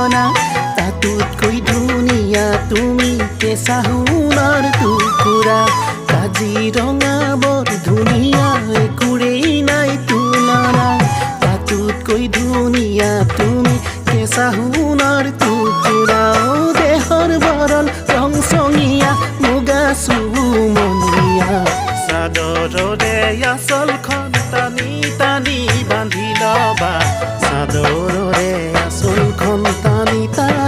তুলনা তাতোতকৈ ধুনীয়া তুমি কেঁচা সোণৰ টুকুৰা কাজিৰঙা বৰ ধুনীয়া একোৰেই নাই তুলনা তাতোতকৈ ধুনীয়া তুমি কেঁচা সোণৰ টুকুৰা দেহৰ বৰণ ৰংচঙীয়া মুগা চুমনীয়া চাদৰৰে আঁচলখন টানি টানি বান্ধি ল'বা চাদৰৰে আঁচলখন টানি টানি